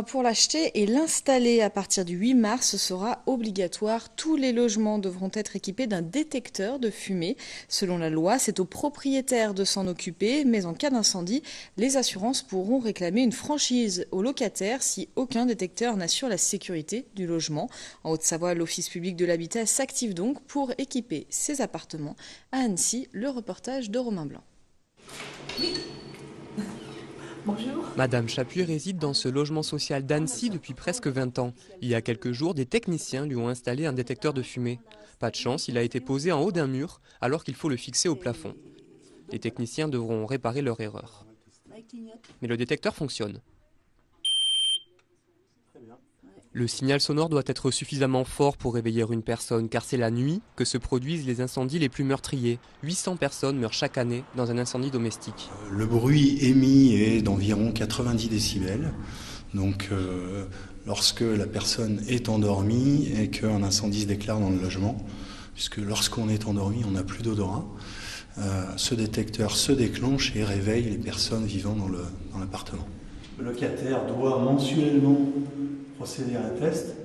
Pour l'acheter et l'installer à partir du 8 mars, ce sera obligatoire. Tous les logements devront être équipés d'un détecteur de fumée. Selon la loi, c'est aux propriétaires de s'en occuper, mais en cas d'incendie, les assurances pourront réclamer une franchise aux locataires si aucun détecteur n'assure la sécurité du logement. En Haute-Savoie, l'Office public de l'habitat s'active donc pour équiper ses appartements. À Annecy, le reportage de Romain Blanc. Bonjour. Madame Chapuis réside dans ce logement social d'Annecy depuis presque 20 ans. Il y a quelques jours, des techniciens lui ont installé un détecteur de fumée. Pas de chance, il a été posé en haut d'un mur alors qu'il faut le fixer au plafond. Les techniciens devront réparer leur erreur. Mais le détecteur fonctionne. Le signal sonore doit être suffisamment fort pour réveiller une personne, car c'est la nuit que se produisent les incendies les plus meurtriers. 800 personnes meurent chaque année dans un incendie domestique. Le bruit émis est d'environ 90 décibels. Donc lorsque la personne est endormie et qu'un incendie se déclare dans le logement, puisque lorsqu'on est endormi, on n'a plus d'odorat, ce détecteur se déclenche et réveille les personnes vivant dans l'appartement. Le locataire doit mensuellement procéder à un test.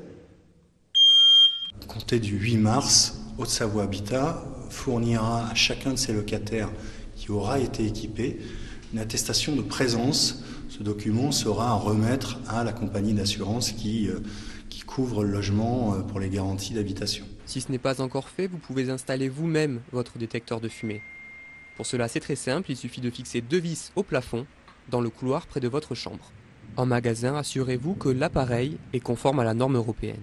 Compté du 8 mars, Haute-Savoie Habitat fournira à chacun de ses locataires qui aura été équipé une attestation de présence. Ce document sera à remettre à la compagnie d'assurance qui couvre le logement pour les garanties d'habitation. Si ce n'est pas encore fait, vous pouvez installer vous-même votre détecteur de fumée. Pour cela, c'est très simple, il suffit de fixer 2 vis au plafond, dans le couloir près de votre chambre. En magasin, assurez-vous que l'appareil est conforme à la norme européenne.